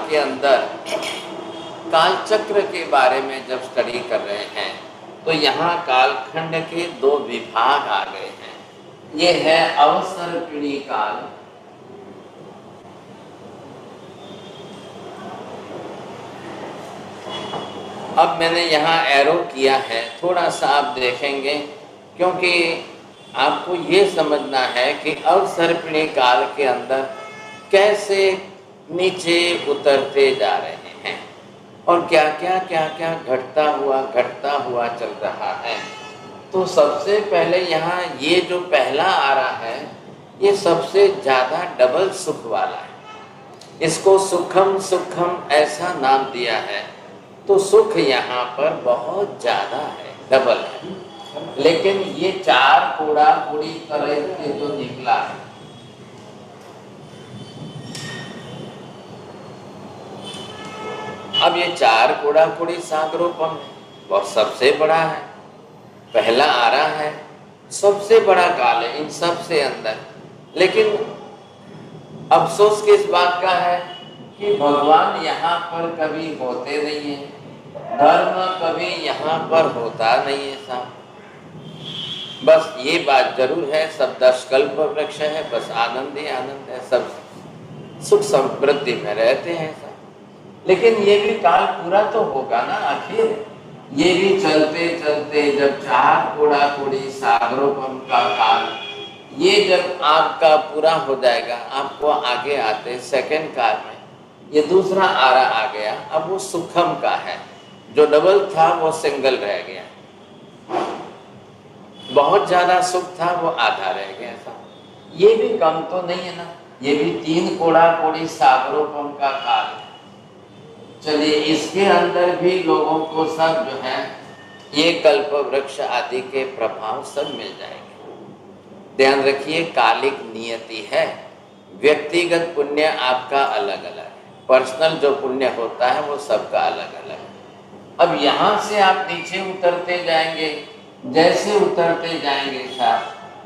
के अंदर कालचक्र के बारे में जब स्टडी कर रहे हैं तो यहाँ कालखंड के दो विभाग आ गए हैं। ये है अवसर्पिणी काल अब मैंने यहाँ एरो किया है, थोड़ा सा आप देखेंगे क्योंकि आपको ये समझना है कि अवसर्पिणी काल के अंदर कैसे नीचे उतरते जा रहे हैं और क्या क्या घटता हुआ चल रहा है। तो सबसे पहले यहाँ ये जो पहला आ रहा है ये सबसे ज़्यादा डबल सुख वाला है। इसको सुखम सुखम ऐसा नाम दिया है। तो सुख यहाँ पर बहुत ज़्यादा है, डबल है। लेकिन ये चार कोड़ा कोड़ी तरह से जो निकला है, अब ये चार कोड़ा कोड़ी सागरोपम है, वो सबसे बड़ा है, पहला आ रहा है, सबसे बड़ा काल है इन सब से अंदर। लेकिन अफसोस किस बात का है कि भगवान यहाँ पर कभी होते नहीं है, धर्म कभी यहाँ पर होता नहीं है साहब। बस ये बात जरूर है, सब 10 कल्प वृक्ष है, बस आनंद ही आनंद है, सब सुख समृद्धि में रहते हैं साहब। लेकिन ये भी काल पूरा तो होगा ना आखिर। ये भी चलते चलते जब चार कोड़ा कोड़ी सागरोपम का काल ये जब आपका पूरा हो जाएगा, आपको आगे आते सेकंड काल में ये दूसरा आरा आ गया। अब वो सुखम का है, जो डबल था वो सिंगल रह गया, बहुत ज्यादा सुख था वो आधा रह गया था। ये भी कम तो नहीं है ना, ये भी 3 कोड़ा कोड़ी सागरोपम का काल है। चलिए इसके अंदर भी लोगों को सब जो है ये कल्प वृक्ष आदि के प्रभाव सब मिल जाएंगे। ध्यान रखिए कालिक नियति है, व्यक्तिगत पुण्य आपका अलग अलग है, पर्सनल जो पुण्य होता है वो सबका अलग अलग है। अब यहाँ से आप नीचे उतरते जाएंगे, जैसे उतरते जाएंगे साहब,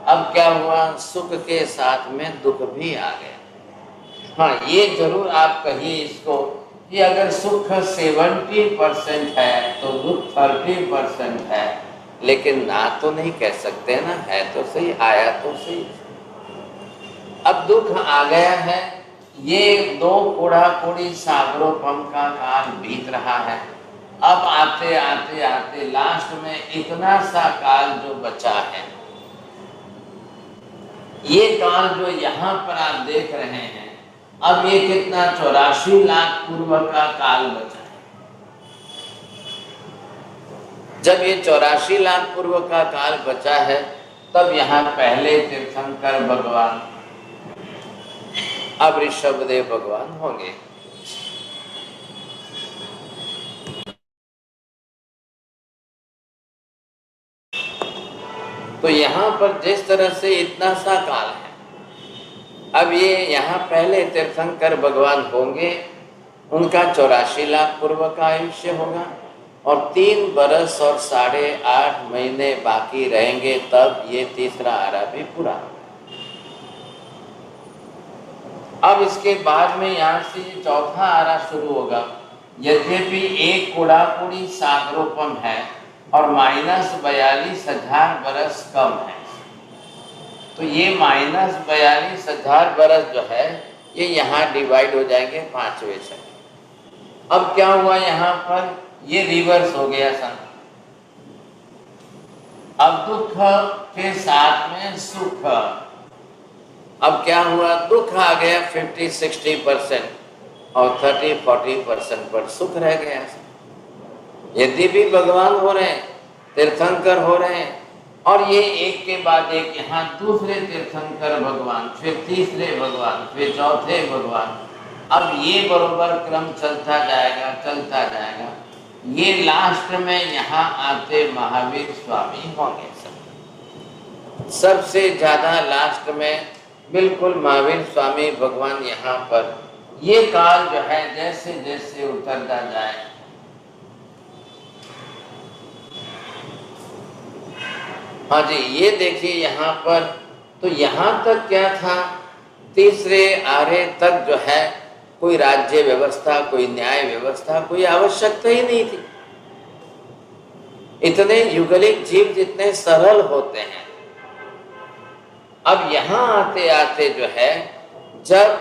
अब क्या हुआ, सुख के साथ में दुख भी आ गया। हाँ ये जरूर आप कहिए इसको कि अगर सुख 70% है तो दुख 30% है, लेकिन ना तो नहीं कह सकते ना, है तो सही, आया तो सही। अब दुख आ गया है, ये 2 कोड़ा कोड़ी सागरोपम का काल बीत रहा है। अब आते आते आते लास्ट में इतना सा काल जो बचा है, ये काल जो यहाँ पर आप देख रहे हैं, अब ये कितना 84 लाख पूर्व का काल बचा है। जब ये 84 लाख पूर्व का काल बचा है तब यहाँ पहले तीर्थंकर भगवान अब ऋषभदेव भगवान होंगे। तो यहाँ पर जिस तरह से इतना सा काल है, अब ये यहाँ पहले तीर्थंकर भगवान होंगे, उनका 84 लाख पूर्व का आयुष्य होगा और 3 बरस और 8.5 महीने बाकी रहेंगे, तब ये तीसरा आरा भी पूरा होगा। अब इसके बाद में यहाँ से ये चौथा आरा शुरू होगा। यद्यपि 1 कोड़ा कोड़ी सागरोपम है और -42,000 बरस कम है, तो ये -42,000 बरस जो है ये यहाँ डिवाइड हो जाएंगे 5वें से। अब क्या हुआ, यहाँ पर ये रिवर्स हो गया सन। अब दुख के साथ में सुख, अब क्या हुआ, दुख आ गया 50-60% और 30-40% पर सुख रह गया। यदि भी भगवान हो रहे हैं, तीर्थंकर हो रहे हैं, और ये एक के बाद एक यहाँ दूसरे तीर्थंकर भगवान, फिर तीसरे भगवान, फिर चौथे भगवान, अब ये बरोबर क्रम चलता जाएगा चलता जाएगा। ये लास्ट में यहाँ आते महावीर स्वामी होंगे। सबसे ज्यादा लास्ट में बिल्कुल महावीर स्वामी भगवान यहाँ पर ये काल जो है जैसे जैसे उतरता जाए, हाँ जी ये देखिए यहाँ पर, तो यहाँ तक क्या था, तीसरे आरे तक जो है कोई राज्य व्यवस्था, कोई न्याय व्यवस्था, कोई आवश्यकता ही नहीं थी। इतने युगलिक जीव जितने सरल होते हैं, अब यहाँ आते आते जो है, जब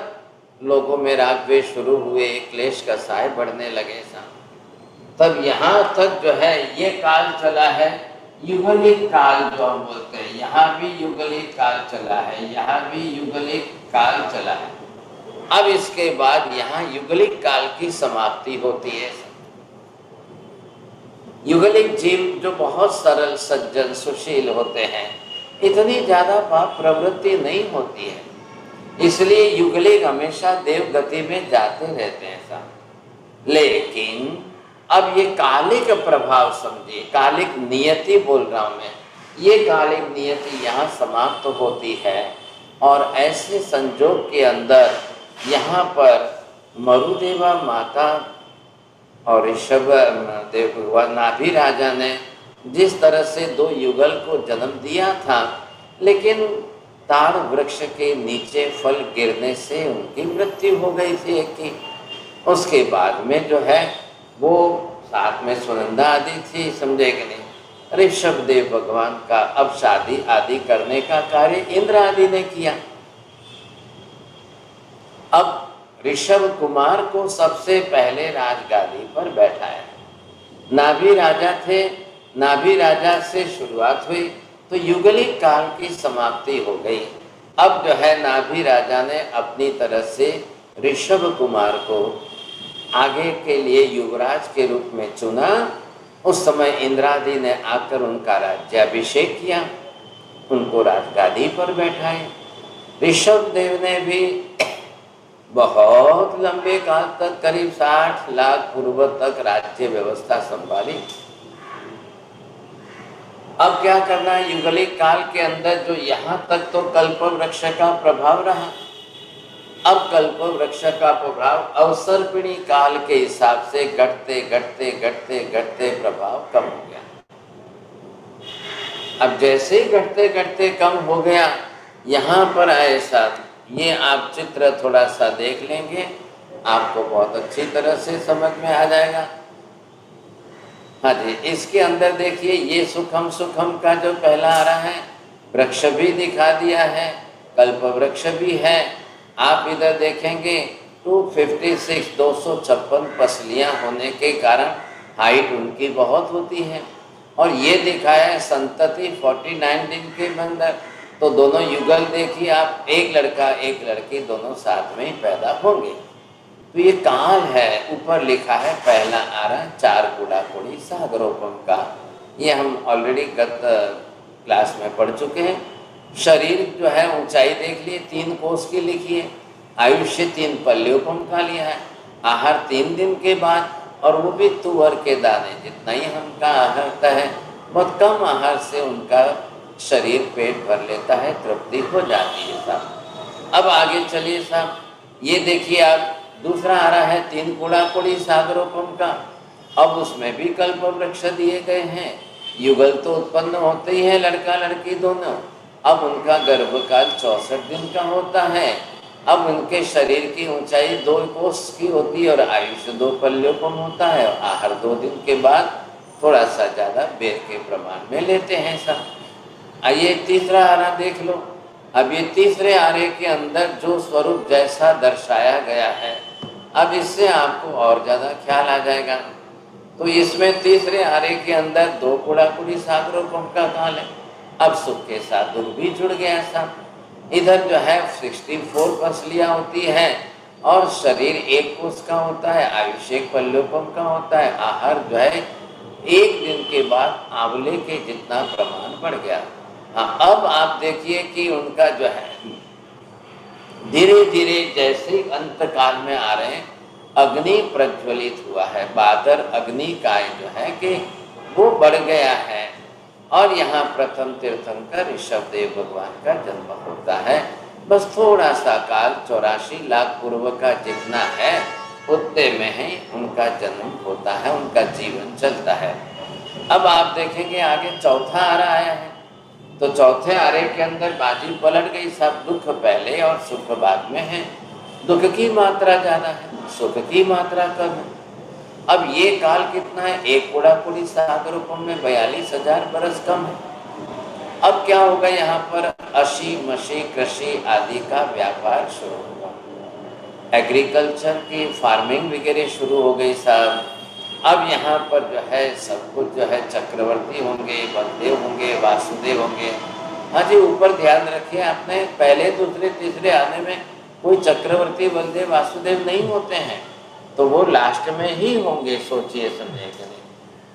लोगों में राग द्वेष शुरू हुए, क्लेश का साय बढ़ने लगे सा, तब यहाँ तक जो है ये काल चला है, युगलिक काल जो हम बोलते हैं। यहाँ भी युगलिक काल चला है, यहाँ भी युगलिक काल चला है। अब इसके बाद यहाँ युगलिक काल की समाप्ति होती है। युगलिक जीव जो बहुत सरल, सज्जन, सुशील होते हैं, इतनी ज्यादा पाप प्रवृत्ति नहीं होती है, इसलिए युगलिक हमेशा देव गति में जाते रहते हैं सब। लेकिन अब ये कालिक प्रभाव समझिए, कालिक नियति बोल रहा हूं मैं, ये कालिक नियति यहाँ समाप्त होती है। और ऐसे संजोग के अंदर यहाँ पर मरुदेवा माता और ऋषभ देव भगवान नाभि राजा ने जिस तरह से दो युगल को जन्म दिया था, लेकिन ताड़ वृक्ष के नीचे फल गिरने से उनकी मृत्यु हो गई थी एक की। उसके बाद में जो है वो साथ में सुनंदा आदि थी, समझे कि नहीं। ऋषभ देव भगवान का अब शादी आदि करने का कार्य इंद्र आदि ने किया। अब ऋषभ कुमार को सबसे पहले राजगादी पर बैठाया। नाभि राजा थे, नाभि राजा से शुरुआत हुई तो युगलिक काल की समाप्ति हो गई। अब जो है नाभि राजा ने अपनी तरफ से ऋषभ कुमार को आगे के लिए युवराज के रूप में चुना। उस समय इंद्रादि ने आकर उनका राज्याभिषेक किया, उनको राजगादी पर बैठाए। ऋषभ देव ने भी बहुत लंबे काल तक, करीब 60 लाख पूर्व तक राज्य व्यवस्था संभाली। अब क्या करना है, युगलिक काल के अंदर जो यहाँ तक तो कल्प वृक्ष का प्रभाव रहा, अब कल्प वृक्ष का प्रभाव अवसर्पिणी काल के हिसाब से घटते घटते घटते घटते प्रभाव कम हो गया। अब जैसे ही घटते घटते कम हो गया, यहाँ पर ऐसा, ये आप चित्र थोड़ा सा देख लेंगे, आपको बहुत अच्छी तरह से समझ में आ जाएगा। हाँ जी, इसके अंदर देखिए, ये सुखम सुखम का जो पहला आ रहा है, वृक्ष भी दिखा दिया है, कल्प वृक्ष भी है। आप इधर देखेंगे 256 256 पसलियां होने के कारण हाइट उनकी बहुत होती है। और ये दिखाया है संतति 49 दिन के अंदर, तो दोनों युगल देखिए आप, एक लड़का एक लड़की दोनों साथ में ही पैदा होंगे। तो ये काल है, ऊपर लिखा है पहला आ रहा है 4 कूड़ा कोड़ी सागरोपम का। ये हम ऑलरेडी गत क्लास में पढ़ चुके हैं। शरीर जो है ऊंचाई देख लिए, 3 कोस की लिखी है। आयुष्य 3 पल्योपम का लिया है। आहार 3 दिन के बाद, और वो भी तुअर के दाने, जितना ही हमका आहार होता है, बहुत कम आहार से उनका शरीर पेट भर लेता है, तृप्ति हो जाती है साहब। अब आगे चलिए साहब, ये देखिए आप, दूसरा आ रहा है 3 कूड़ा कोड़ी सागरोपम का। अब उसमें भी कल्प वृक्ष दिए गए हैं। युगल तो उत्पन्न होते ही है, लड़का लड़की दोनों। अब उनका गर्भकाल 64 दिन का होता है। अब उनके शरीर की ऊंचाई 2 कोस की होती है और आयुष्य 2 पल्योपम होता है। आहार 2 दिन के बाद थोड़ा सा ज़्यादा बेर के प्रमाण में लेते हैं सब। आइए तीसरा आरा देख लो। अब ये तीसरे आरे के अंदर जो स्वरूप जैसा दर्शाया गया है, अब इससे आपको और ज़्यादा ख्याल आ जाएगा। तो इसमें तीसरे आरे के अंदर 2 कूड़ा कुड़ी सागरोपम का काल है। अब सुख के साथ दुख भी जुड़ गया था। इधर जो है 64 पसलियाँ होती हैं और शरीर 1 कोस का होता है, आयुष्य 1 पल्योपम का होता है। आहार जो है 1 दिन के बाद आंवले के जितना प्रमाण बढ़ गया। हाँ, अब आप देखिए कि उनका जो है धीरे धीरे जैसे अंत काल में आ रहे हैं, अग्नि प्रज्वलित हुआ है। बादर अग्नि का जो है कि वो बढ़ गया है। और यहाँ प्रथम तीर्थंकर ऋषभ देव भगवान का जन्म होता है। बस थोड़ा सा काल 84 लाख पूर्व का जितना है उतने में ही उनका जन्म होता है, उनका जीवन चलता है। अब आप देखेंगे आगे चौथा आरा आया है। तो चौथे आरे के अंदर बाजी पलट गई, सब दुख पहले और सुख बाद में है। दुख की मात्रा ज़्यादा है। सुख की मात्रा कम है। अब ये काल कितना है, एक कोड़ा कोड़ी सागर रूपम में 42,000 बरस कम है। अब क्या होगा, यहाँ पर अशी मशी कृषि आदि का व्यापार शुरू होगा, एग्रीकल्चर की फार्मिंग वगैरह शुरू हो गई साहब। अब यहाँ पर जो है सब कुछ जो है चक्रवर्ती होंगे, बलदेव होंगे, वासुदेव होंगे। हाँ जी, ऊपर ध्यान रखिए आपने, पहले दूसरे तीसरे आने में कोई चक्रवर्ती बलदेव वासुदेव नहीं होते हैं, तो वो लास्ट में ही होंगे, सोचिए समझे कि नहीं।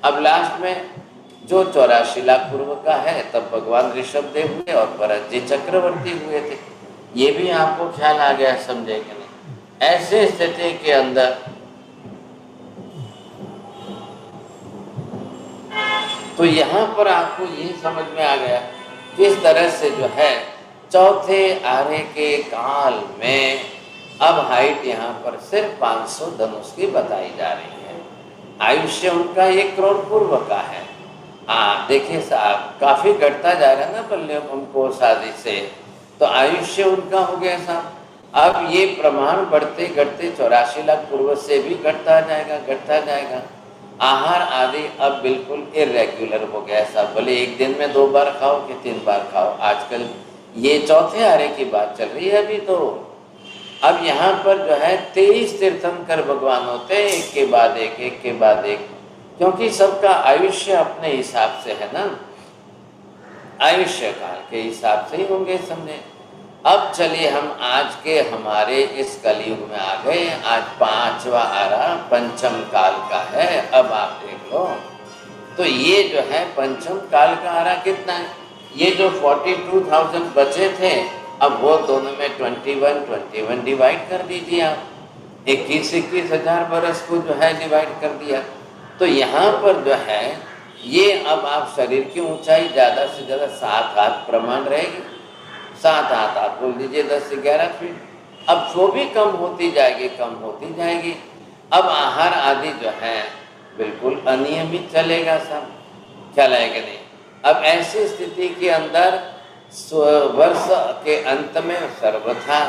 अब लास्ट में जो 84 लाख पूर्व का है, तब भगवान ऋषभदेव हुए और भरत जी चक्रवर्ती हुए थे। ये भी आपको ख्याल आ गया, समझे कि नहीं। ऐसे स्थिति के अंदर तो यहाँ पर आपको ये समझ में आ गया किस तरह से जो है चौथे आर्य के काल में अब हाइट यहाँ पर सिर्फ 500 धनुष की बताई जा रही है। आयुष्य उनका 1 करोड़ पूर्व का है। देखिए साहब, काफी घटता जा रहा है ना बल्लभ हमको शादी से, तो आयुष्य उनका हो गया साहब। अब ये प्रमाण बढ़ते घटते 84 लाख पूर्व से भी घटता जाएगा, घटता जाएगा। आहार आदि अब बिल्कुल इरेग्युलर हो गया साहब, भले एक दिन में 2 बार खाओ कि 3 बार खाओ। आजकल ये चौथे आर्य की बात चल रही है अभी तो। अब यहाँ पर जो है 23 तीर्थंकर भगवान होते हैं, एक के बाद एक, एक के बाद एक, क्योंकि सबका आयुष्य अपने हिसाब से है ना, आयुष्य काल के हिसाब से ही होंगे समझे। अब चलिए हम आज के हमारे इस कलयुग में आ गए। आज 5वां आरा पंचम काल का है। अब आप देख लो, तो ये जो है पंचम काल का आरा कितना है, ये जो 42,000 बचे थे, अब वो दोनों में 21 डिवाइड कर दीजिए आप, 21 हजार बरस को जो है डिवाइड कर दिया। तो यहाँ पर जो है ये अब आप शरीर की ऊंचाई ज़्यादा से ज़्यादा 7 हाथ प्रमाण रहेगी, 7 हाथ आप बोल दीजिए 10 से 11 फीट। अब वो भी कम होती जाएगी, कम होती जाएगी। अब आहार आदि जो है बिल्कुल अनियमित चलेगा सब, चलेगा नहीं। अब ऐसी स्थिति के अंदर वर्ष के अंत में सर्वथा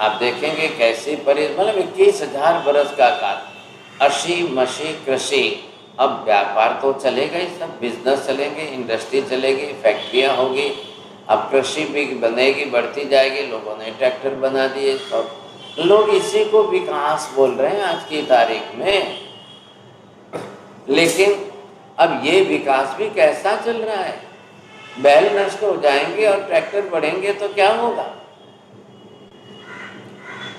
आप देखेंगे कैसी मतलब 21,000 बरस का काल, अशी मशी कृषि, अब व्यापार तो चलेगा ही सब, बिजनेस चलेंगे, इंडस्ट्री चलेगी, फैक्ट्रियाँ होगी, अब कृषि भी बनेगी, बढ़ती जाएगी। लोगों ने ट्रैक्टर बना दिए, सब लोग इसी को विकास बोल रहे हैं आज की तारीख में। लेकिन अब ये विकास भी कैसा चल रहा है, बैल नष्ट हो जाएंगे और ट्रैक्टर बढ़ेंगे तो क्या होगा,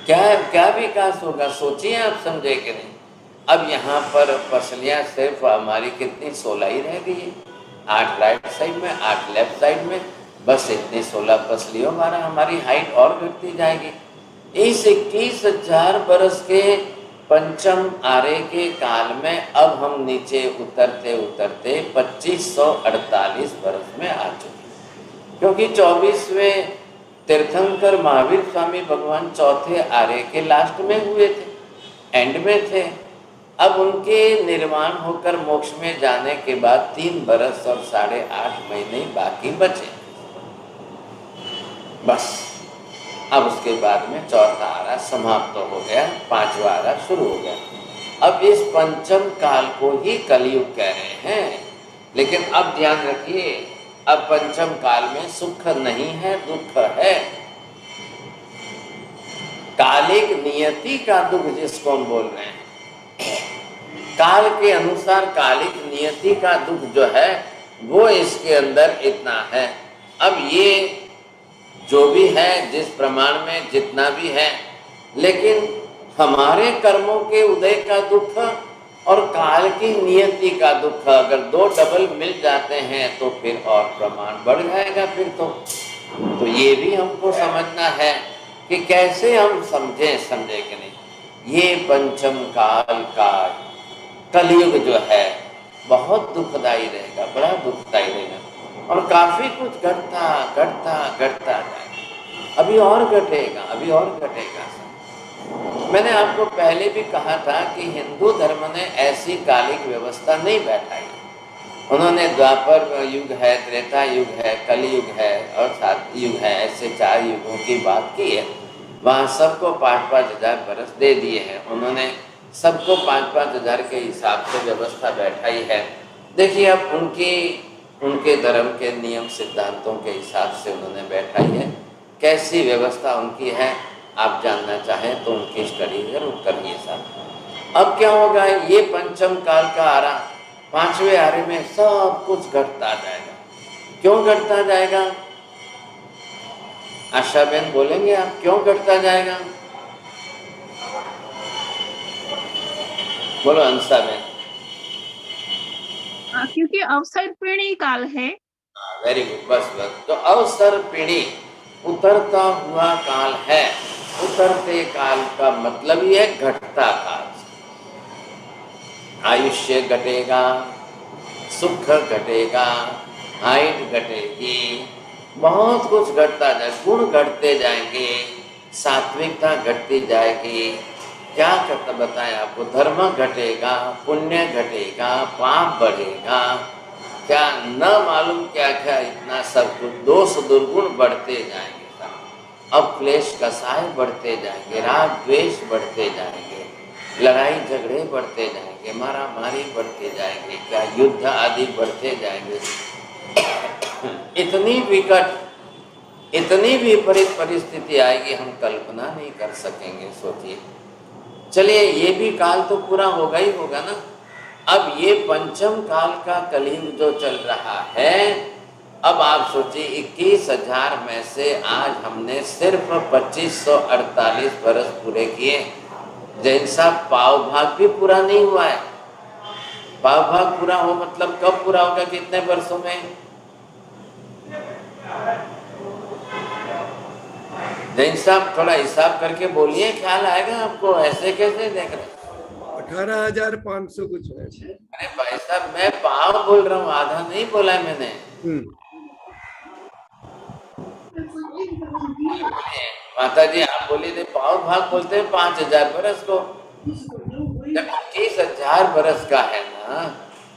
क्या विकास होगा, सोचिए आप, समझे कि नहीं। अब यहाँ पर फसलियाँ सिर्फ हमारी कितनी 16 ही रह गई है, 8 राइट साइड में, 8 लेफ्ट साइड में, बस इतनी 16 फसलियों द्वारा हमारी हाइट और घटती जाएगी। इस 21,000 बरस के पंचम आर्य के काल में अब हम नीचे उतरते उतरते 2548 बरस में आ चुके, क्योंकि 24वें तीर्थंकर महावीर स्वामी भगवान चौथे आर्य के लास्ट में हुए थे, एंड में थे। अब उनके निर्माण होकर मोक्ष में जाने के बाद 3 बरस और 8.5 महीने बाकी बचे, बस। अब उसके बाद में चौथा आरा समाप्त हो गया, 5वां आरा शुरू हो गया। अब इस पंचम काल को ही कलयुग कह रहे हैं। लेकिन अब ध्यान रखिए, अब पंचम काल में सुख नहीं है, दुख है। कालिक नियति का दुख जिसको हम बोल रहे हैं, काल के अनुसार कालिक नियति का दुख जो है वो इसके अंदर इतना है। अब ये जो भी है, जिस प्रमाण में जितना भी है, लेकिन हमारे कर्मों के उदय का दुख और काल की नियति का दुख अगर 2 डबल मिल जाते हैं तो फिर और प्रमाण बढ़ जाएगा फिर तो ये भी हमको समझना है कि कैसे हम समझे कि नहीं। ये पंचम काल का कलयुग जो है बहुत दुखदाई रहेगा, बड़ा दुखदाई रहेगा, और काफी कुछ घटता जाएगा, अभी और घटेगा, अभी और घटेगा। मैंने आपको पहले भी कहा था कि हिंदू धर्म ने ऐसी कालिक व्यवस्था नहीं बैठाई। उन्होंने द्वापर युग है, त्रेता युग है, कलयुग है और 7 युग है, ऐसे 4 युगों की बात की है। वहाँ सबको 5-5 हज़ार बरस दे दिए हैं उन्होंने, सबको 5-5 हज़ार के हिसाब से व्यवस्था बैठाई है। देखिए अब उनके धर्म के नियम सिद्धांतों के हिसाब से उन्होंने बैठाई है। कैसी व्यवस्था उनकी है आप जानना चाहें तो उनकी स्टडी जरूर करिए साहब। अब क्या होगा, ये पंचम काल का आरा, 5वें आरे में सब कुछ घटता जाएगा। क्यों घटता जाएगा? आशा बहन बोलेंगे आप, क्यों घटता जाएगा? बोलो अंशा बहन। क्योंकि अवसर पीढ़ी काल है। वेरी गुड, बस बस। तो अवसर पीढ़ी उतरता हुआ काल है। उतरते काल का मतलब ही है घटता काल। आयुष्य घटेगा, सुख घटेगा, हाइट घटेगी, बहुत कुछ घटता जाए, गुण घटते जाएंगे, सात्विकता घटती जाएगी। क्या करता बताएं आपको, धर्म घटेगा, पुण्य घटेगा, पाप बढ़ेगा, क्या न मालूम क्या क्या, इतना सब कुछ, दोष दुर्गुण बढ़ते जाएंगे। अब क्लेश कसाय बढ़ते जाएंगे, राग द्वेष बढ़ते जाएंगे, लड़ाई झगड़े बढ़ते जाएंगे, मारा मारी बढ़ते जाएंगे, क्या युद्ध आदि बढ़ते जाएंगे। इतनी विकट, इतनी विपरीत परिस्थिति आएगी हम कल्पना नहीं कर सकेंगे। सोचिए, चलिए ये भी काल तो पूरा होगा ही होगा ना। अब ये पंचम काल का कलयुग जो चल रहा है, अब आप सोचिए 21,000 में से आज हमने सिर्फ 2548 बरस पूरे किए। जैन साहब पाव भाग भी पूरा नहीं हुआ है। पाव भाग पूरा हो मतलब कब पूरा होगा, कितने वर्षों में? जैन साहब थोड़ा हिसाब करके बोलिए, ख्याल आएगा आपको, ऐसे कैसे देख रहे? 18,500 कुछ है। अरे भाई साहब मैं पाव बोल रहा हूँ, आधा नहीं बोला है मैंने। माता जी आप बोलिए थे पाव भाग बोलते हैं 5,000 बरस को। जब 21,000 बरस का है ना,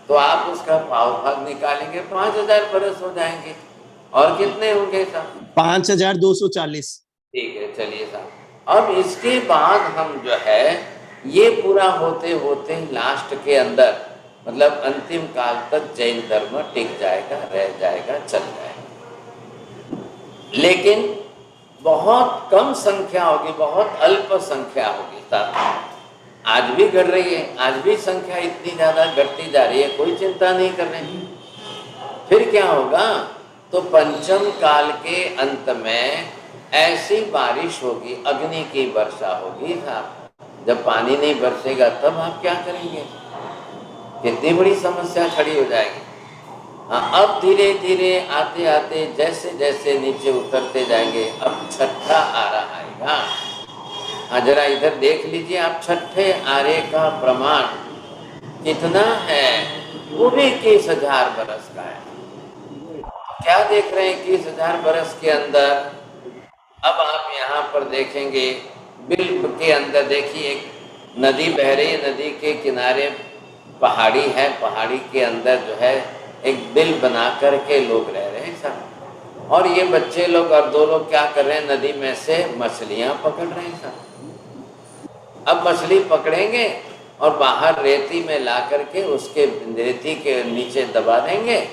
तो आप उसका पाव भाग निकालेंगे, 5,000 बरस हो जाएंगे। और कितने होंगे साहब? 5,240। ठीक है, चलिए साहब। अब इसके बाद हम जो है ये पूरा होते होते लास्ट के अंदर मतलब अंतिम काल तक जैन धर्म टिक जाएगा, रह जाएगा, चल जाएगा। लेकिन बहुत कम संख्या होगी, बहुत अल्प संख्या होगी साहब। आज भी घट रही है, आज भी संख्या इतनी ज्यादा घटती जा रही है, कोई चिंता नहीं कर रहे। फिर क्या होगा, तो पंचम काल के अंत में ऐसी बारिश होगी, अग्नि की वर्षा होगी साहब। जब पानी नहीं बरसेगा तब आप क्या करेंगे, कितनी बड़ी समस्या खड़ी हो जाएगी। हाँ, अब धीरे धीरे आते आते जैसे जैसे नीचे उतरते जाएंगे, अब छठा आरा आएगा। हाँ, जरा इधर देख लीजिए आप, छठे आरे का प्रमाण कितना है, वो भी 21,000 बरस का है। क्या देख रहे हैं 21,000 बरस के अंदर? अब आप यहाँ पर देखेंगे बिल्ब के अंदर, देखिए एक नदी बह रही है, नदी के किनारे पहाड़ी है, पहाड़ी के अंदर जो है एक बिल बना करके लोग रह रहे हैं साहब। और ये बच्चे लोग और दो लोग क्या कर रहे हैं, नदी में से मछलियां पकड़ रहे हैं साहब। अब मछली पकड़ेंगे और बाहर रेती में ला करके उसके रेती के नीचे दबा देंगे।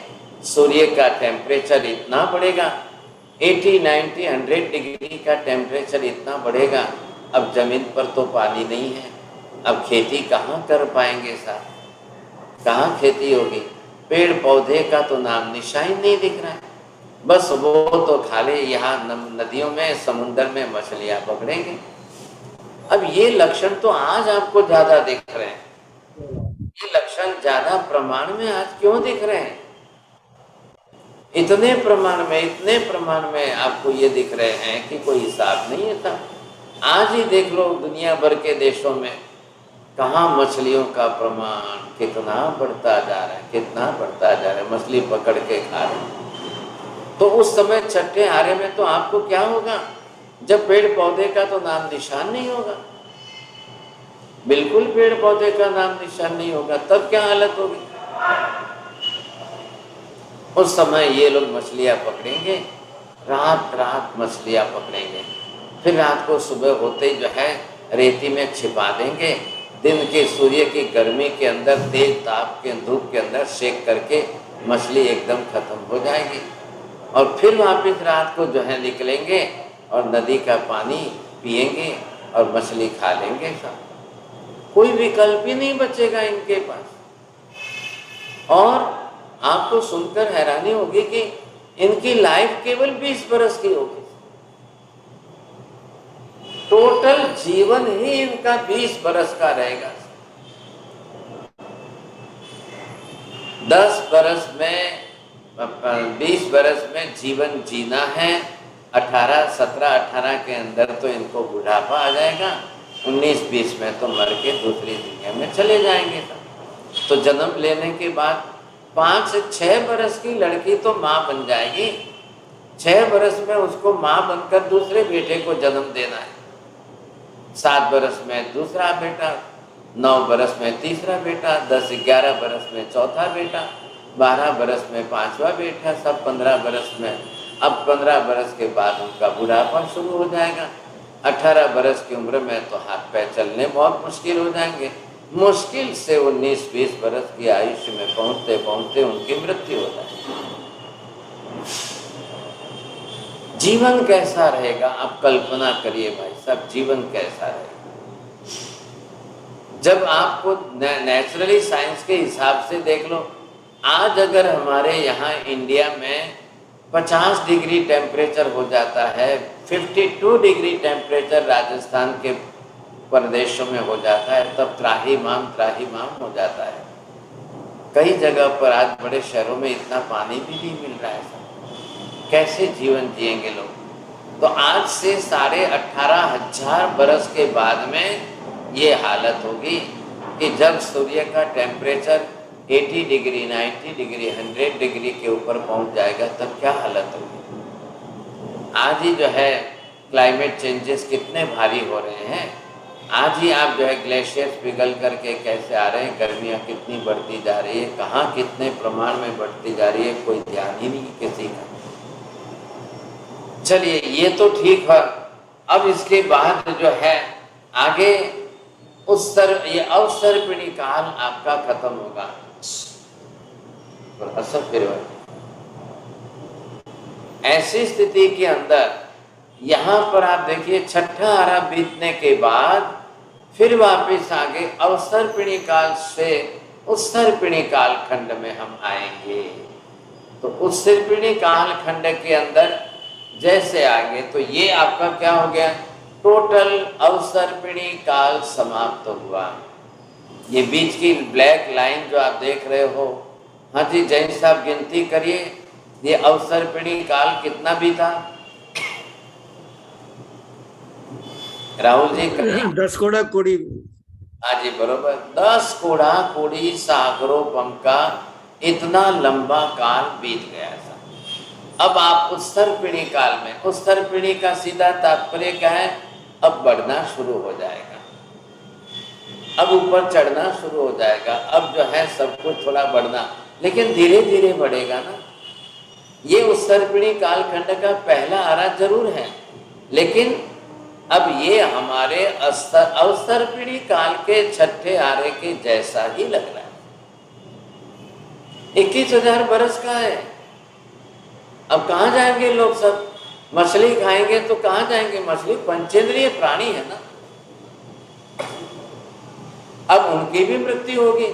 सूर्य का टेम्परेचर इतना बढ़ेगा, 80, 90, 100 डिग्री का टेम्परेचर इतना बढ़ेगा। अब जमीन पर तो पानी नहीं है, अब खेती कहाँ कर पाएंगे साहब, कहाँ खेती होगी? पेड़ पौधे का तो नाम निशान नहीं दिख रहा है, बस वो तो खाली यहाँ नदियों में, समुद्र में मछलियाँ पकड़ेंगे। अब ये लक्षण तो आज आपको ज्यादा दिख रहे हैं, ये लक्षण ज्यादा प्रमाण में आज क्यों दिख रहे हैं? इतने प्रमाण में, इतने प्रमाण में आपको ये दिख रहे हैं कि कोई हिसाब नहीं है था। आज ही देख लो दुनिया भर के देशों में कहाँ मछलियों का प्रमाण कितना बढ़ता जा रहा है, कितना बढ़ता जा रहा है, मछली पकड़ के खा रहे हैं। तो उस समय छठे आरे में तो आपको क्या होगा, जब पेड़ पौधे का तो नाम निशान नहीं होगा, बिल्कुल पेड़ पौधे का नाम निशान नहीं होगा, तब क्या हालत होगी? उस समय ये लोग मछलियां पकड़ेंगे, रात रात मछलियां पकड़ेंगे। फिर रात को सुबह होते ही जो है रेती में छिपा देंगे। दिन के सूर्य की गर्मी के अंदर, तेज ताप के धूप के अंदर सेक करके मछली एकदम खत्म हो जाएगी। और फिर वापस रात को जो है निकलेंगे और नदी का पानी पिएंगे और मछली खा लेंगे सब। कोई विकल्प ही नहीं बचेगा इनके पास। और आपको सुनकर हैरानी होगी कि इनकी लाइफ केवल 20 बरस की होगी। टोटल जीवन ही इनका 20 बरस का रहेगा। 10 बरस में 20 बरस में जीवन जीना है। 17-18 के अंदर तो इनको बुढ़ापा आ जाएगा। 19-20 में तो मर के दूसरी दुनिया में चले जाएंगे। तो जन्म लेने के बाद 5 से 6 बरस की लड़की तो माँ बन जाएगी। 6 बरस में उसको माँ बनकर दूसरे बेटे को जन्म देना है। 7 बरस में दूसरा बेटा, 9 बरस में तीसरा बेटा, 10-11 बरस में चौथा बेटा, 12 बरस में 5वां बेटा, सब 15 बरस में। अब 15 बरस के बाद उनका बुढ़ापा शुरू हो जाएगा। 18 बरस की उम्र में तो हाथ पैर चलने बहुत मुश्किल हो जाएंगे। मुश्किल से 19-20 बरस की आयुष्य में पहुंचते पहुंचते उनकी मृत्यु हो जाएगी। जीवन कैसा रहेगा आप कल्पना करिए भाई साहब, जीवन कैसा रहेगा जब आपको नेचुरली साइंस के हिसाब से देख लो। आज अगर हमारे यहाँ इंडिया में 50 डिग्री टेम्परेचर हो जाता है, 52 डिग्री टेम्परेचर राजस्थान के प्रदेशों में हो जाता है, तब त्राहिमाम हो जाता है। कई जगह पर आज बड़े शहरों में इतना पानी भी नहीं मिल रहा है। कैसे जीवन जिएंगे लोग? तो आज से 18,500 बरस के बाद में ये हालत होगी कि जब सूर्य का टेम्परेचर 80 डिग्री, 90 डिग्री, 100 डिग्री के ऊपर पहुंच जाएगा, तब क्या हालत होगी। आज ही जो है क्लाइमेट चेंजेस कितने भारी हो रहे हैं। आज ही आप जो है ग्लेशियर्स पिघल करके कैसे आ रहे हैं, गर्मियाँ कितनी बढ़ती जा रही है, कहाँ कितने प्रमाण में बढ़ती जा रही है, कोई ध्यान ही नहीं किसी का। चलिए ये तो ठीक है। अब इसके बाद जो है आगे ये अवसर्पिणी काल आपका खत्म होगा। असर फिर ऐसी स्थिति के अंदर यहाँ पर आप देखिए 6ठा आरा बीतने के बाद फिर वापस आगे अवसर्पिणी काल से उत्सर्पिणी काल खंड में हम आएंगे। तो उत्सर्पिणी काल खंड के अंदर जैसे आगे तो ये आपका क्या हो गया, टोटल अवसर्पिणी काल समाप्त हुआ। ये बीच की ब्लैक लाइन जो आप देख रहे हो, हाँ जी जैन साहब गिनती करिए, ये अवसर्पिणी काल कितना बीता राहुल जी? 10 कोड़ा कोड़ी। हाँ जी बरोबर, 10 कोड़ा कोड़ी सागरोपम का इतना लंबा काल बीत गया था। अब आप उत्सर्पिणी काल में, उत्सर्पिणी का सीधा तात्पर्य क्या है, अब बढ़ना शुरू हो जाएगा, अब ऊपर चढ़ना शुरू हो जाएगा। अब जो है सब कुछ थोड़ा बढ़ना, लेकिन धीरे धीरे बढ़ेगा ना। ये उत्सर्पिणी कालखंड का पहला आरा जरूर है, लेकिन अब ये हमारे अवसर्पिणी काल के 6ठे आरे के जैसा ही लग रहा है। 21,000 बरस का है। अब कहाँ जाएंगे लोग सब? मछली खाएंगे तो कहाँ जाएंगे? मछली पंचेंद्रिय प्राणी है ना, अब उनकी भी मृत्यु होगी,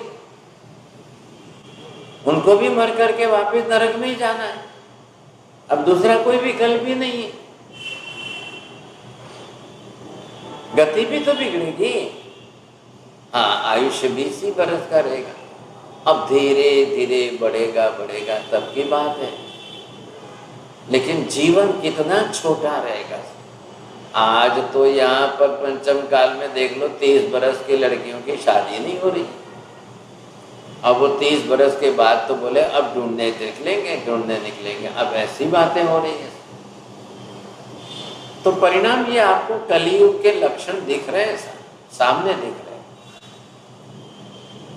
उनको भी मर करके वापस नरक में ही जाना है। अब दूसरा कोई विकल्प भी नहीं है, गति भी तो बिगड़ेगी। हाँ, आयुष्य 20 ही बरस का रहेगा। अब धीरे धीरे बढ़ेगा बढ़ेगा तब की बात है, लेकिन जीवन कितना छोटा रहेगा। आज तो यहाँ पर पंचम काल में देख लो 30 बरस की लड़कियों की शादी नहीं हो रही। अब वो 30 बरस के बाद तो बोले अब ढूंढने निकलेंगे, अब ऐसी बातें हो रही हैं। तो परिणाम ये आपको कलियुग के लक्षण दिख रहे हैं, सामने दिख रहे हैं।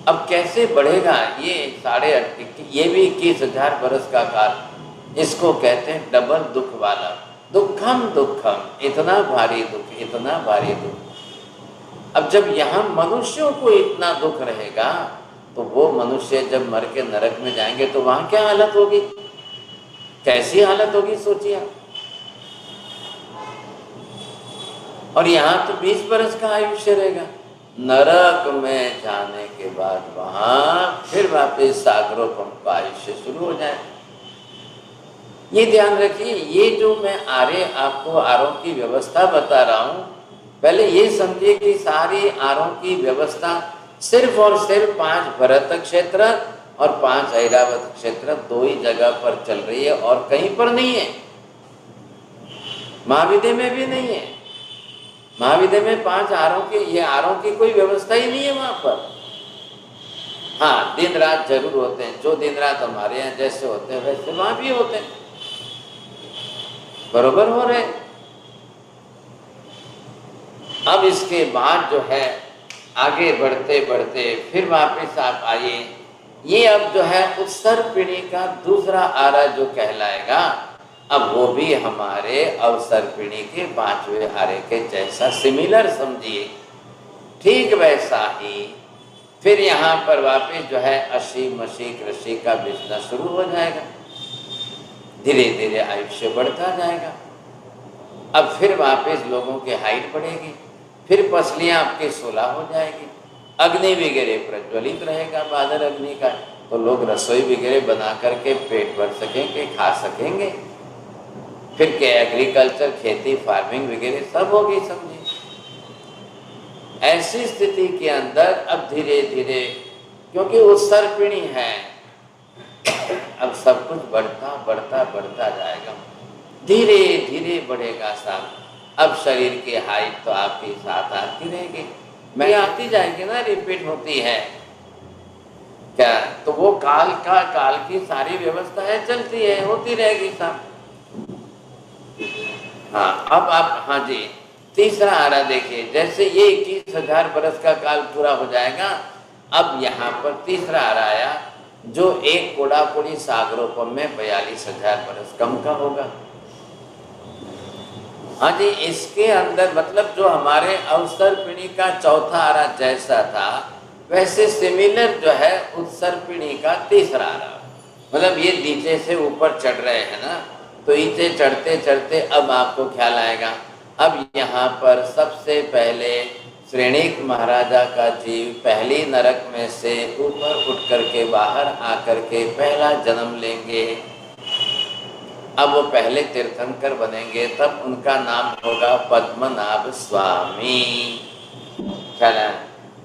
अब कैसे बढ़ेगा ये 8.5, ये भी 21,000 बरस का काल, इसको कहते हैं डबल दुख वाला। दुखम दुखम, इतना भारी दुख, इतना भारी दुख। अब जब यहाँ मनुष्यों को इतना दुख रहेगा तो वो मनुष्य जब मर के नरक में जाएंगे तो वहां क्या हालत होगी, कैसी हालत होगी सोचिए आप। और यहाँ तो 20 बरस का आयुष्य रहेगा, नरक में जाने के बाद वहां फिर वापस सागरोपम का आयुष्य शुरू हो जाए। ये ध्यान रखिए, ये जो मैं आपको आरों की व्यवस्था बता रहा हूं, पहले ये समझिए कि सारी आरों की व्यवस्था सिर्फ और सिर्फ 5 भरत क्षेत्र और 5 ऐरावत क्षेत्र 2 ही जगह पर चल रही है और कहीं पर नहीं है। महाविद्य में भी नहीं है। महाविद्य में 5 आरों की, ये आरों की कोई व्यवस्था ही नहीं है वहां पर। हाँ, दिन रात जरूर होते हैं, जो दिन रात हमारे यहाँ जैसे होते हैं वैसे वहां भी होते हैं, बरोबर हो रहे। अब इसके बाद जो है आगे बढ़ते बढ़ते फिर वापस आप आइए, ये अब जो है उत्सर्पिणी का दूसरा आरा जो कहलाएगा, अब वो भी हमारे अवसर्पिणी के 5वें आरे के जैसा सिमिलर समझिए, ठीक वैसा ही फिर यहाँ पर वापस जो है अशी मशी कृषि का बिजनेस शुरू हो जाएगा, धीरे धीरे आयुष्य बढ़ता जाएगा। अब फिर वापस लोगों की हाइट बढ़ेगी, फिर पसलियाँ आपकी 16 हो जाएगी, अग्नि वगैरह प्रज्वलित रहेगा बादल अग्नि का, तो लोग रसोई वगैरह बना करके पेट भर सकेंगे, खा सकेंगे। फिर के एग्रीकल्चर, खेती, फार्मिंग वगैरह सब होगी समझिए। ऐसी स्थिति के अंदर अब धीरे धीरे, क्योंकि उत्सर्पिणी है, अब सब कुछ बढ़ता बढ़ता बढ़ता जाएगा, धीरे धीरे बढ़ेगा सब। अब शरीर की हाइट तो आपकी 7 आती रहेगी, मैं आती जाएगी ना, रिपीट होती है क्या, तो वो काल की सारी व्यवस्था है, चलती है, होती रहेगी सब। हाँ, अब आप, हाँ जी, तीसरा आरा देखिए, जैसे ये 21,000 बरस का काल पूरा हो जाएगा, अब यहाँ पर तीसरा आरा आया जो एक कोड़ापुरी सागरोपम में 42,000 बरस कम का होगा। हाँ जी, इसके अंदर मतलब जो हमारे अवसर्पिणी का चौथा आरा जैसा था वैसे सिमिलर जो है उत्सर्पिणी का तीसरा आरा, मतलब ये नीचे से ऊपर चढ़ रहे हैं ना, तो नीचे चढ़ते चढ़ते अब आपको ख्याल आएगा, अब यहाँ पर सबसे पहले श्रेणिक महाराजा का जीव पहली नरक में से ऊपर उठ करके बाहर आकर के पहला जन्म लेंगे। अब वो पहले तीर्थंकर बनेंगे, तब उनका नाम होगा पद्मनाभ स्वामी। चला,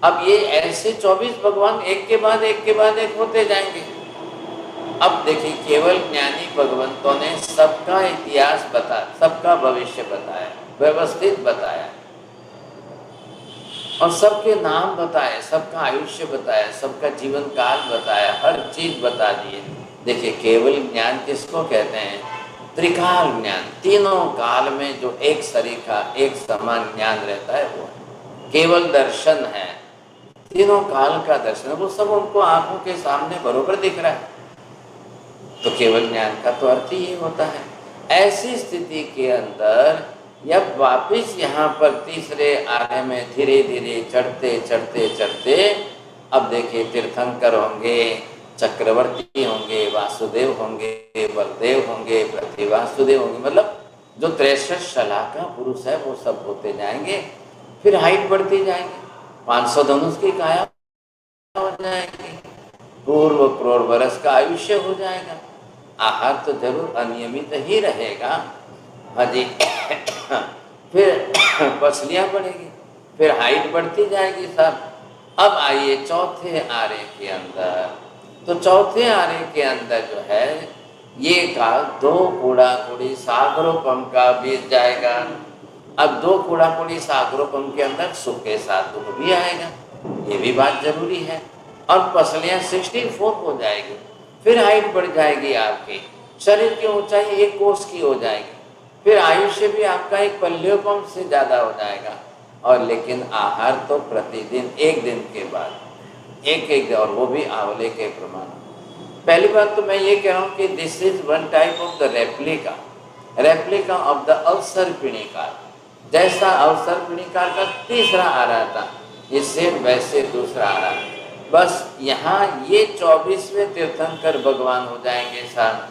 अब ये ऐसे 24 भगवान एक के बाद एक के बाद एक होते जाएंगे। अब देखिए, केवल ज्ञानी भगवंतों ने सबका इतिहास सबका भविष्य बताया, व्यवस्थित बताया, और सबके नाम बताए, सबका आयुष्य बताया, सबका जीवन काल बताया, हर चीज बता दिए। देखिए, केवल ज्ञान किसको कहते हैं? त्रिकाल ज्ञान, तीनों काल में जो एक सरीखा एक समान ज्ञान रहता है वो केवल दर्शन है। तीनों काल का दर्शन, वो सब उनको आंखों के सामने बरोबर दिख रहा है, तो केवल ज्ञान का तो अर्थ ही होता है। ऐसी स्थिति के अंदर जब वापिस यहाँ पर तीसरे आरे में धीरे धीरे चढ़ते चढ़ते चढ़ते, अब देखिए तीर्थंकर होंगे, चक्रवर्ती होंगे, वासुदेव होंगे, बलदेव होंगे, पृथ्वी वासुदेव होंगे, मतलब जो 63 शला का पुरुष है वो सब होते जाएंगे। फिर हाइट बढ़ती जाएगी, 500 धनुष की काया हो जाएगी, पूर्व करोड़ वर्ष का आयुष्य हो जाएगा। आहार तो जरूर अनियमित ही रहेगा, हाँ जी। फिर पसलियाँ बढ़ेगी, फिर हाइट बढ़ती जाएगी सब। अब आइए चौथे आरे के अंदर, तो चौथे आरे के अंदर जो है ये काल 2 कूड़ा-कूड़ी सागरोपम का बीत जाएगा। अब 2 कूड़ा-कूड़ी सागरोपम के अंदर सुख के साथ दुख भी आएगा, ये भी बात जरूरी है। और पसलियाँ 64 हो जाएगी, फिर हाइट बढ़ जाएगी, आपकी शरीर की ऊंचाई 1 कोस की हो जाएगी, फिर आयुष्य भी आपका 1 पल्योपम से ज़्यादा हो जाएगा। और लेकिन आहार तो प्रतिदिन 1 दिन के बाद एक और वो भी आंवले के प्रमाण। पहली बात तो मैं ये कह रहा हूँ कि this is one type of the replica, replica of the अवसर्पिणी काल। जैसा अवसर्पिणी काल का तीसरा आ रहा था, इससे वैसे दूसरा आ रहा। बस यहाँ ये 24वें तीर्थंकर भगवान हो जाएंगे साहब,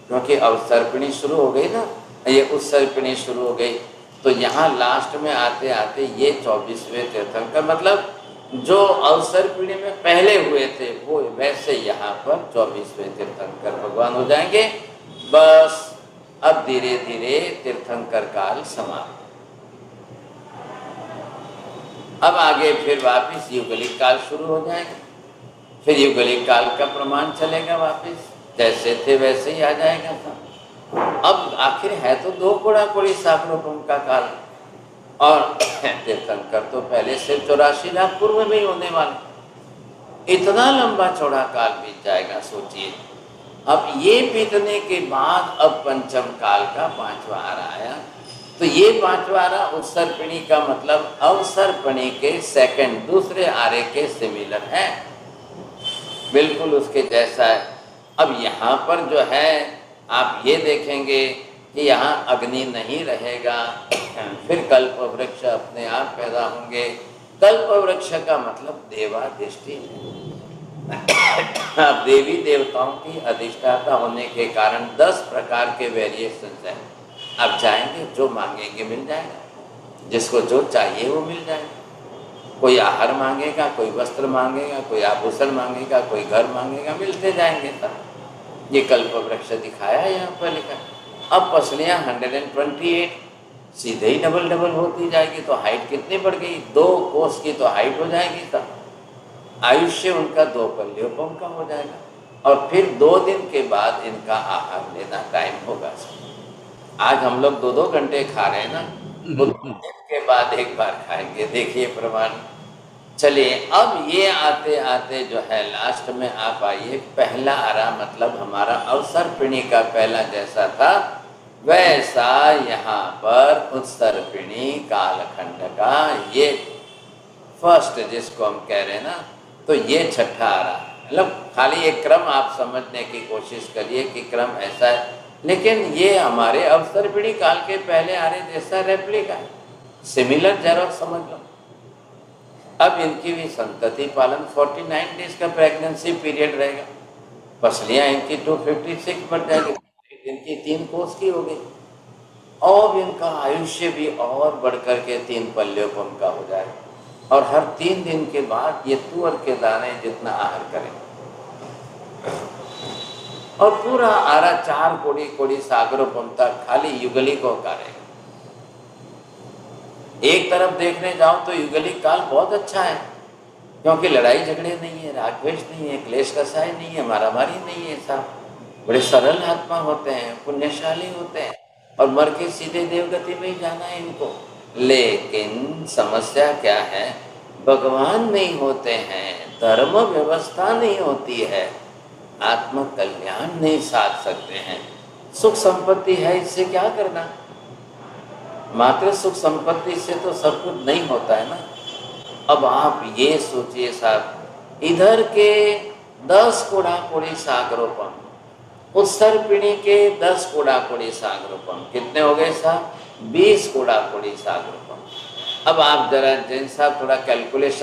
क्योंकि अवसर्पिणी शुरू हो गई ना, ये उत्सर्पिणी शुरू हो गई, तो यहाँ लास्ट में आते आते ये 24वें तीर्थंकर, मतलब जो अवसर्पिणी में पहले हुए थे वो वैसे यहाँ पर 24वें तीर्थंकर भगवान हो जाएंगे। बस अब धीरे धीरे तीर्थंकर काल समाप्त। अब आगे फिर वापस युगलिक काल शुरू हो जाएगा, फिर युगलिक काल का प्रमाण चलेगा, वापस जैसे थे वैसे ही आ जाएगा था। अब आखिर है तो 2 कोड़ा कोड़ी सागरोपम का काल, और तीर्थंकर तो पहले से 84 लाख पूर्व में ही होने वाले। इतना लंबा चौड़ा काल बीत जाएगा, सोचिए। अब ये बीतने के बाद अब पंचम काल का 5वां आरा आया, तो ये 5वां आरा उत्सर्पिणी का मतलब अवसर्पिणी के सेकंड दूसरे आरे के सिमिलर है, बिल्कुल उसके जैसा है। अब यहाँ पर जो है आप ये देखेंगे कि यहाँ अग्नि नहीं रहेगा, फिर कल्प वृक्ष अपने आप पैदा होंगे। कल्प वृक्ष का मतलब देवाधिष्ठि, अब देवी देवताओं की अधिष्ठाता होने के कारण 10 प्रकार के वेरिएशंस हैं। अब जाएंगे, जो मांगेंगे मिल जाएगा, जिसको जो चाहिए वो मिल जाएगा। कोई आहार मांगेगा, कोई वस्त्र मांगेगा, कोई आभूषण मांगेगा, कोई घर मांगेगा, मिलते जाएंगे सब। ये कल्प वृक्ष दिखाया है यहाँ पर लिखा। अब पसलियाँ 128 सीधे ही डबल डबल होती जाएगी, तो हाइट कितनी बढ़ गई, 2 कोस की तो हाइट हो जाएगी तब। आयुष्य उनका 2 पल्योपम का हो जाएगा, और फिर 2 दिन के बाद इनका आहार लेना टाइम होगा। आज हम लोग 2-2 घंटे खा रहे हैं ना, तो 2 दिन के बाद एक बार खाएंगे, देखिए प्रमाण। चलिए अब ये आते आते जो है लास्ट में आप आइए, पहला आरा मतलब हमारा अवसर्पिणी का पहला जैसा था वैसा यहाँ पर उत्सर्पिणी कालखंड का ये फर्स्ट जिसको हम कह रहे हैं ना, तो ये छठा आरा। मतलब खाली एक क्रम आप समझने की कोशिश करिए कि क्रम ऐसा है, लेकिन ये हमारे अवसर्पिणी काल के पहले आरे जैसा रेप्लिका है, सिमिलर जेरॉक्स समझ लो। अब इनकी भी संतति पालन 49 डेज का प्रेगनेंसी पीरियड रहेगा, पसलियाँ इनकी 256 बढ़ जाएगी, इनकी 3 कोस की हो गई, और इनका आयुष्य भी और बढ़कर के 3 पल्योपम का हो जाएगा। और हर 3 दिन के बाद ये तुअर के दाने जितना आहार करें, और पूरा आरा 4 कोड़ी कोड़ी सागरोपम तक खाली युगलिकों का रहेगा। एक तरफ देखने जाओ तो युगलिक काल बहुत अच्छा है, क्योंकि लड़ाई झगड़े नहीं है, राग द्वेष नहीं है, क्लेश कसाय नहीं है, मारामारी नहीं है, सब बड़े सरल आत्मा होते हैं, पुण्यशाली होते हैं, और मर के सीधे देवगति में ही जाना है इनको। लेकिन समस्या क्या है, भगवान नहीं होते हैं, धर्म व्यवस्था नहीं होती है, आत्म कल्याण नहीं साध सकते हैं। सुख संपत्ति है, इससे क्या करना, मात्र सुख संपत्ति से तो सब कुछ नहीं होता है ना। अब आप ये सोचिए साहब, इधर के 10 कोड़ा कोड़ी सागरोपम, उत्सर्पिणी के 10 कोड़ा कोड़ी सागरोपम, कितने हो गए साहब, 20 कोड़ा कोड़ी सागरोपम। अब आप जरा जैन साहब थोड़ा कैलकुलेशन